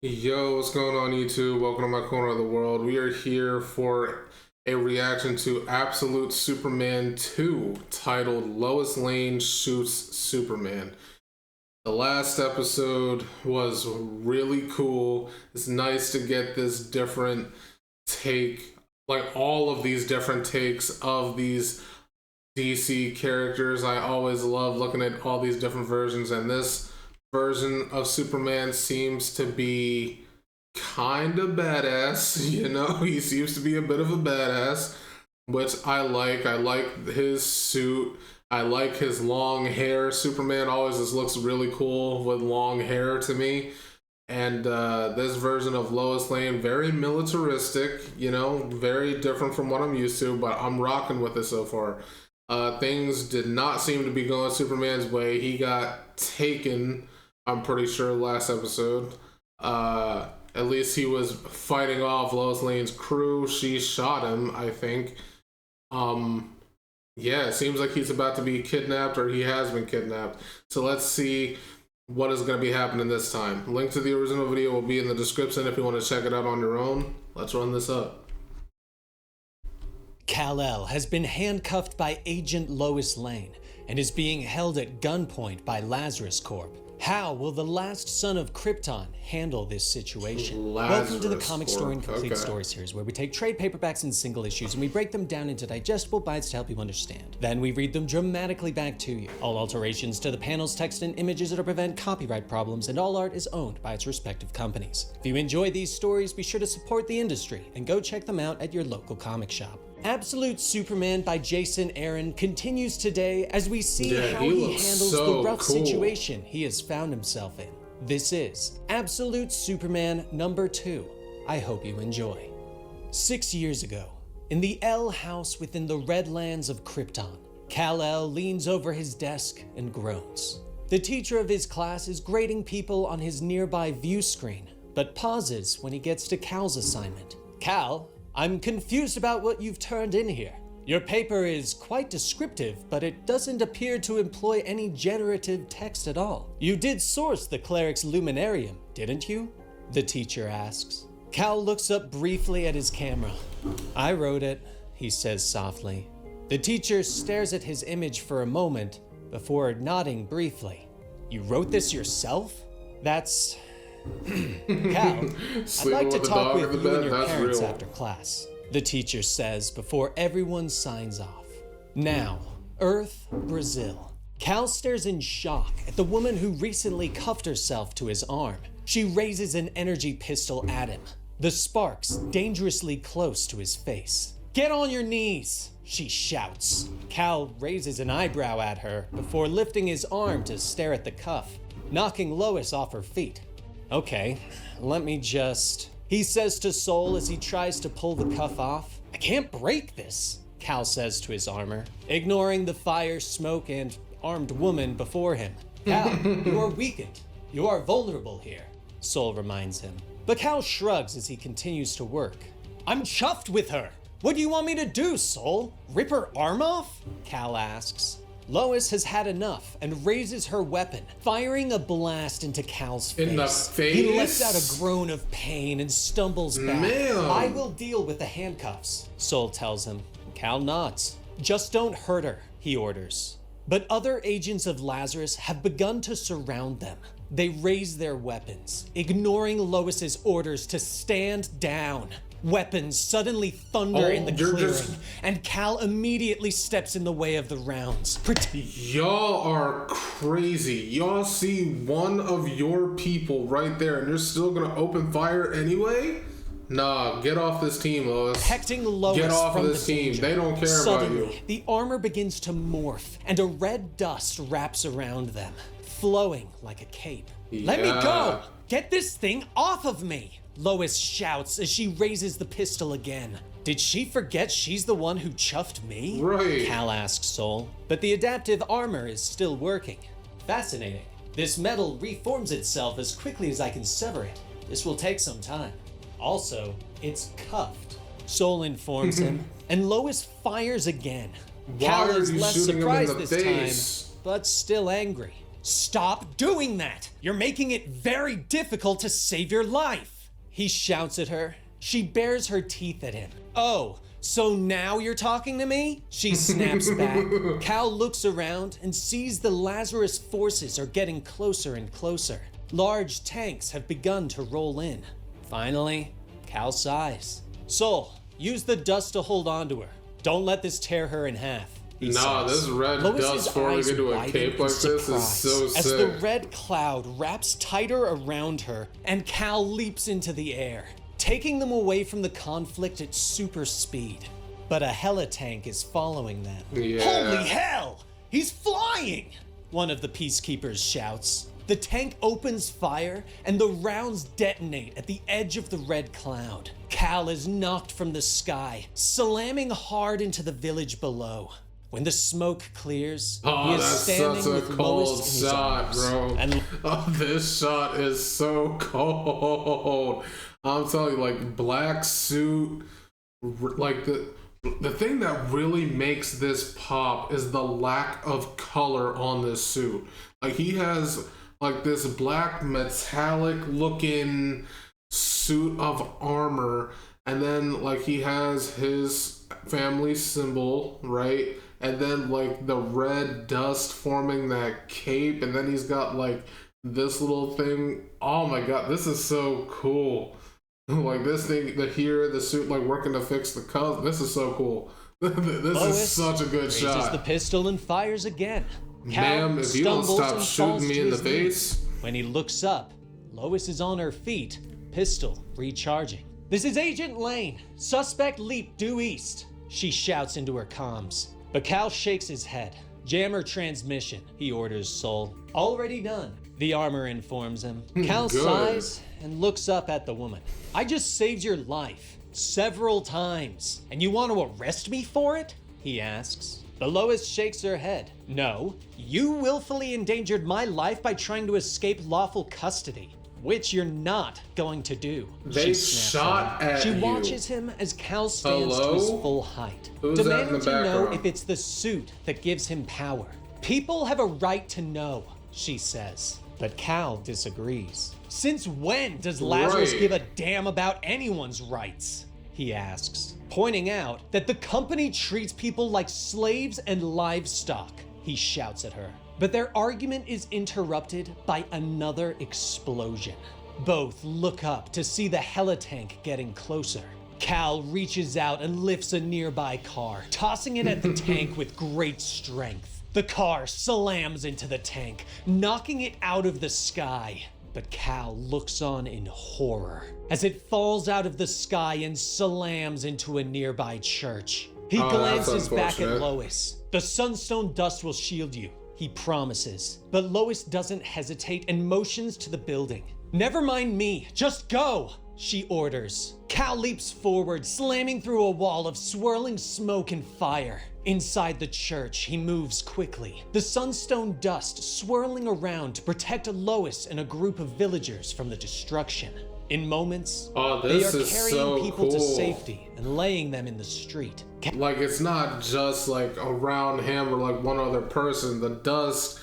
Yo, what's going on YouTube? Welcome to my corner of the world. We are here for a reaction to Absolute Superman 2, titled Lois Lane Shoots Superman. The last episode was really cool. It's nice to get this different take, like all of these different takes of these DC characters. I always love looking at all these different versions, and this version of Superman seems to be kind of badass. He seems to be a bit of a badass, which I like. I like his suit. I like his long hair. Superman always just looks really cool with long hair to me. And this version of Lois Lane, very militaristic, very different from what I'm used to, but I'm rocking with it so far. Things did not seem to be going Superman's way. He got taken, I'm pretty sure, last episode. At least he was fighting off Lois Lane's crew. She shot him, I think. Yeah, it seems like he's about to be kidnapped, or he has been kidnapped. So let's see what is going to be happening this time. Link to the original video will be in the description if you want to check it out on your own. Let's run this up. Kal-El has been handcuffed by Agent Lois Lane and is being held at gunpoint by Lazarus Corp. How will the last son of Krypton handle this situation? Welcome to the Comic Story and Complete Story series, where we take trade paperbacks and single issues and we break them down into digestible bites to help you understand. Then we read them dramatically back to you. All alterations to the panels, text, and images are to prevent copyright problems, and all art is owned by its respective companies. If you enjoy these stories, be sure to support the industry and go check them out at your local comic shop. Absolute Superman by Jason Aaron continues today as we see how he handles the rough situation he has found himself in. This is Absolute Superman number 2. I hope you enjoy. 6 years ago, in the L house within the Redlands of Krypton, Kal-El leans over his desk and groans. The teacher of his class is grading people on his nearby view screen, but pauses when he gets to Kal's assignment. Kal, I'm confused about what you've turned in here. Your paper is quite descriptive, but it doesn't appear to employ any generative text at all. You did source the cleric's luminarium, didn't you? The teacher asks. Kal looks up briefly at his camera. I wrote it, he says softly. The teacher stares at his image for a moment before nodding briefly. You wrote this yourself? That's... Kal, I'd like to talk with you and your parents after class, the teacher says before everyone signs off. Now, Earth, Brazil. Kal stares in shock at the woman who recently cuffed herself to his arm. She raises an energy pistol at him, the sparks dangerously close to his face. Get on your knees, she shouts. Kal raises an eyebrow at her before lifting his arm to stare at the cuff, knocking Lois off her feet. Okay, let me just... He says to Soul as he tries to pull the cuff off. I can't break this, Kal says to his armor, ignoring the fire, smoke, and armed woman before him. Kal, you are weakened. You are vulnerable here, Soul reminds him. But Kal shrugs as he continues to work. I'm chuffed with her. What do you want me to do, Soul? Rip her arm off? Kal asks. Lois has had enough and raises her weapon, firing a blast into Kal's face. In the face? He lets out a groan of pain and stumbles back. Man. I will deal with the handcuffs, Soul tells him. Kal nods. Just don't hurt her, he orders. But other agents of Lazarus have begun to surround them. They raise their weapons, ignoring Lois's orders to stand down. Weapons suddenly thunder in the clearing, and Kal immediately steps in the way of the rounds. Y'all are crazy. Y'all see one of your people right there, and you're still gonna open fire anyway? Nah, get off this team, Lois. Protecting Lois get off from of this the team. danger. They don't care Suddenly, about you. The armor begins to morph, and a red dust wraps around them, flowing like a cape. Let me go! Get this thing off of me! Lois shouts as she raises the pistol again. Did she forget she's the one who chuffed me? Right. Kal asks Soul, but the adaptive armor is still working. Fascinating. This metal reforms itself as quickly as I can sever it. This will take some time. Also, it's cuffed. Soul informs him, and Lois fires again. Kal is less surprised this time, but still angry. Stop doing that! You're making it very difficult to save your life! He shouts at her. She bares her teeth at him. Oh, so now you're talking to me? She snaps back. Cal looks around and sees the Lazarus forces are getting closer and closer. Large tanks have begun to roll in. Finally, Cal sighs. Soul, use the dust to hold onto her. Don't let this tear her in half. This red dust forming into a cape like this is so sick. As the red cloud wraps tighter around her and Cal leaps into the air, taking them away from the conflict at super speed. But a helitank is following them. Yeah. Holy hell! He's flying! One of the peacekeepers shouts. The tank opens fire, and the rounds detonate at the edge of the red cloud. Cal is knocked from the sky, slamming hard into the village below. When the smoke clears, he is standing with Lois in his arms. Bro. And this shot is so cold. I'm telling you, like, black suit, like the thing that really makes this pop is the lack of color on this suit. Like, he has like this black metallic looking suit of armor, and then like he has his family symbol, right? And then like the red dust forming that cape, and then he's got like this little thing. Oh my god, this is so cool. Like this thing, the suit like working to fix the color. This is so cool. This Lois is such a good shot. raises the pistol and fires again. Ma'am, if you don't stop shooting me in the face. When he looks up, Lois is on her feet, pistol recharging. This is Agent Lane. Suspect leap due east. She shouts into her comms. But Cal shakes his head. Jam her transmission, he orders Soul. Already done, the armor informs him. Cal sighs and looks up at the woman. I just saved your life several times, and you want to arrest me for it? He asks. But Lois shakes her head. No, you willfully endangered my life by trying to escape lawful custody, which you're not going to do. They shot at you. She watches him as Cal stands to his full height, Who's that in demanding the to know background? if it's the suit that gives him power. People have a right to know, she says. But Cal disagrees. Since when does Lazarus give a damn about anyone's rights? He asks, pointing out that the company treats people like slaves and livestock. He shouts at her. But their argument is interrupted by another explosion. Both look up to see the helitank getting closer. Cal reaches out and lifts a nearby car, tossing it at the tank with great strength. The car slams into the tank, knocking it out of the sky. But Cal looks on in horror as it falls out of the sky and slams into a nearby church. He glances back at Lois. The sunstone dust will shield you, he promises. But Lois doesn't hesitate and motions to the building. Never mind me, just go, she orders. Cal leaps forward, slamming through a wall of swirling smoke and fire. Inside the church, he moves quickly, the sunstone dust swirling around to protect Lois and a group of villagers from the destruction. In moments, they are carrying people to safety and laying them in the street. Like, it's not just like around him or like one other person. The dust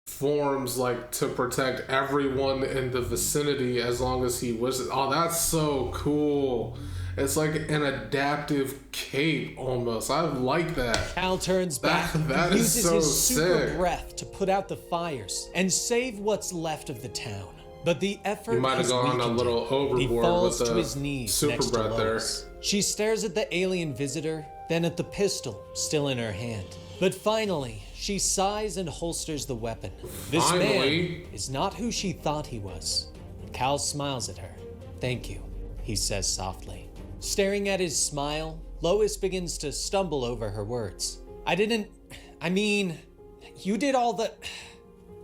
forms like to protect everyone in the vicinity as long as he wishes. Oh, that's so cool. It's like an adaptive cape almost. I like that. Cal turns back, that uses is so his super sick. breath to put out the fires and save what's left of the town. But the effort You might have gone a little overboard he falls with to the his knees super next breath to there. Lois. She stares at the alien visitor, then at the pistol still in her hand. But finally, she sighs and holsters the weapon. This man is not who she thought he was. Cal smiles at her. Thank you, he says softly. Staring at his smile, Lois begins to stumble over her words. You did all the...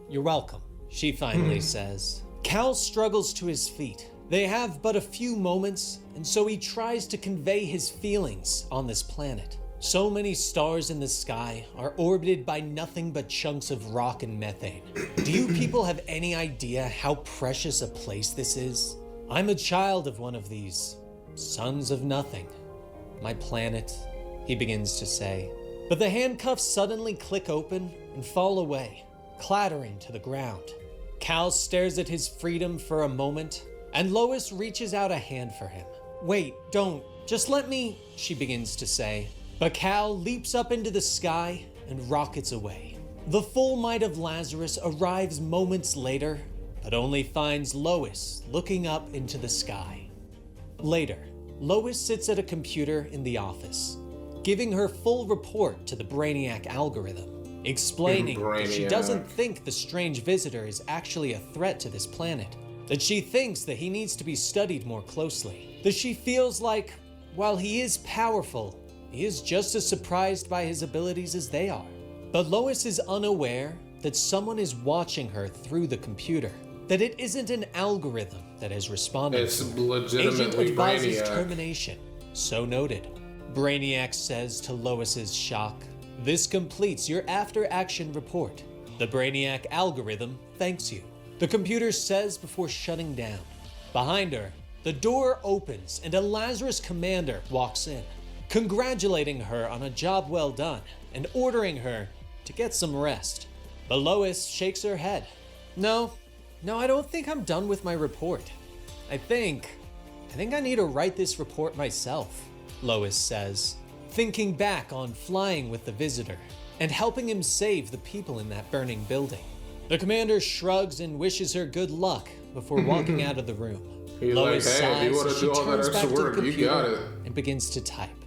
You're welcome, she finally says. Cal struggles to his feet. They have but a few moments, and so he tries to convey his feelings on this planet. So many stars in the sky are orbited by nothing but chunks of rock and methane. Do you people have any idea how precious a place this is? I'm a child of one of these sons of nothing. My planet, he begins to say. But the handcuffs suddenly click open and fall away. clattering to the ground. Cal stares at his freedom for a moment, and Lois reaches out a hand for him. "Wait, don't. Just let me," she begins to say. But Cal leaps up into the sky and rockets away. The full might of Lazarus arrives moments later, but only finds Lois looking up into the sky. Later, Lois sits at a computer in the office, giving her full report to the Brainiac algorithm, explaining that she doesn't think the strange visitor is actually a threat to this planet, that she thinks that he needs to be studied more closely, that she feels like, while he is powerful, he is just as surprised by his abilities as they are. But Lois is unaware that someone is watching her through the computer, that it isn't an algorithm that has responded. It's legitimately Agent advises Brainiac. termination. So noted. Brainiac says to Lois's shock, "This completes your after-action report. The Brainiac algorithm thanks you." The computer says before shutting down. Behind her, the door opens and a Lazarus commander walks in, congratulating her on a job well done and ordering her to get some rest. But Lois shakes her head. No, I don't think I'm done with my report. I think I need to write this report myself, Lois says, thinking back on flying with the visitor and helping him save the people in that burning building. The commander shrugs and wishes her good luck before walking out of the room. He's Lois like, hey, if you sighs want as to she do all that turns back extra to the work, you got computer it. and begins to type.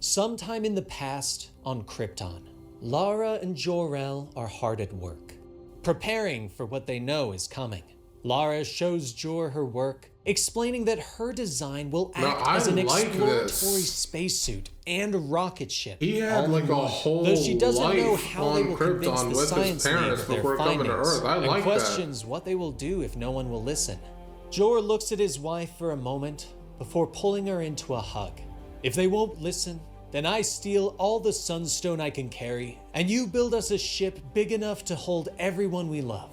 Sometime in the past on Krypton, Lara and Jor-El are hard at work, preparing for what they know is coming. Lara shows Jor her work, explaining that her design will act as an exploratory spacesuit and rocket ship. He had like a whole though she doesn't know life how they on will convince Krypton the with science his parents league of before their coming to findings, Earth. I and like that. questions what they will do if no one will listen. Jor looks at his wife for a moment before pulling her into a hug. If they won't listen, then I steal all the sunstone I can carry, and you build us a ship big enough to hold everyone we love,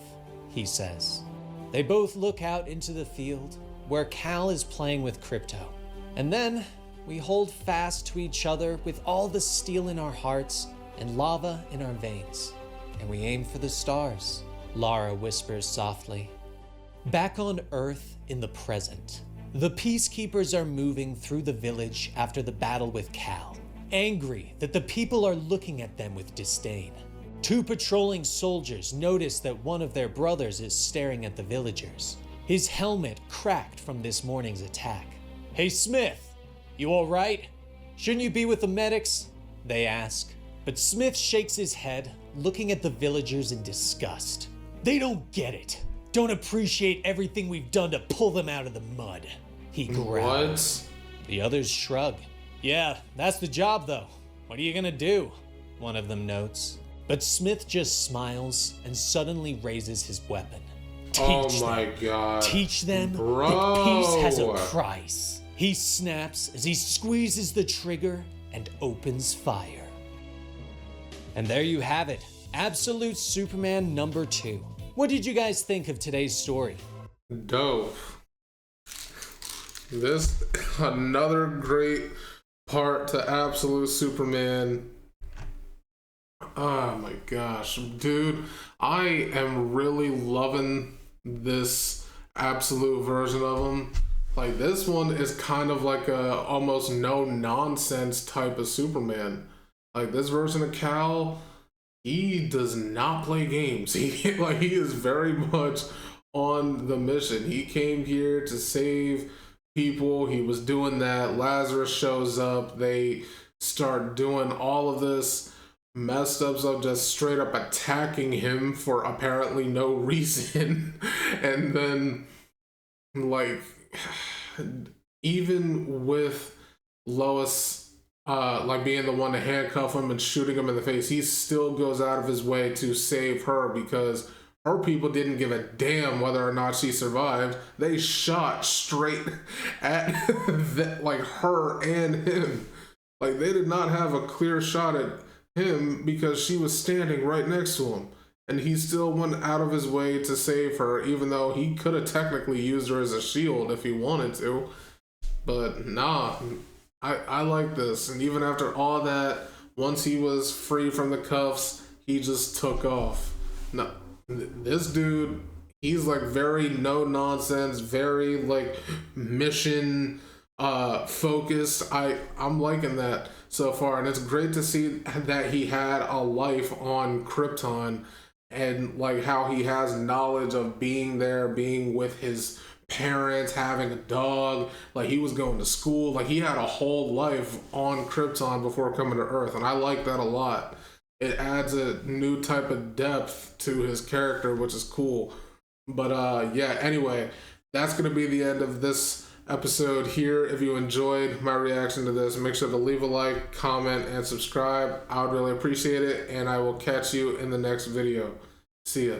he says. They both look out into the field, where Cal is playing with Crypto. And then we hold fast to each other with all the steel in our hearts and lava in our veins. And we aim for the stars, Lara whispers softly. Back on Earth in the present, the peacekeepers are moving through the village after the battle with Cal, angry that the people are looking at them with disdain. Two patrolling soldiers notice that one of their brothers is staring at the villagers, his helmet cracked from this morning's attack. "Hey Smith, you all right? Shouldn't you be with the medics?" they ask. But Smith shakes his head, looking at the villagers in disgust. "They don't get it. Don't appreciate everything we've done to pull them out of the mud," he growls. What? The others shrug. "Yeah, that's the job though. What are you gonna do?" one of them notes. But Smith just smiles and suddenly raises his weapon. God. Teach them Bro. that peace has a price. He snaps as he squeezes the trigger and opens fire. And there you have it. Absolute Superman number 2. What did you guys think of today's story? Dope. This another great part to Absolute Superman. Oh my gosh, dude, I am really loving this Absolute version of him. Like, this one is kind of like a almost no nonsense type of Superman. Like, this version of Cal, he does not play games. He is very much on the mission. He came here to save people. He was doing that. Lazarus shows up. They start doing all of this messed up stuff, just straight up attacking him for apparently no reason. And then, like, even with Lois like being the one to handcuff him and shooting him in the face, he still goes out of his way to save her because her people didn't give a damn whether or not she survived. They shot straight at like her and him. Like, they did not have a clear shot at him because she was standing right next to him, and he still went out of his way to save her, even though he could have technically used her as a shield if he wanted to. But nah, I like this. And even after all that, once he was free from the cuffs, he just took off. No, this dude, he's like very no nonsense, very like mission focused. I'm liking that so far, and it's great to see that he had a life on Krypton, and like how he has knowledge of being there, being with his parents, having a dog. Like he was going to school, like he had a whole life on Krypton before coming to Earth, and I like that a lot. It adds a new type of depth to his character, which is cool. But yeah, anyway, that's gonna be the end of this episode here. If you enjoyed my reaction to this, make sure to leave a like, comment, and subscribe. I would really appreciate it, and I will catch you in the next video. See ya.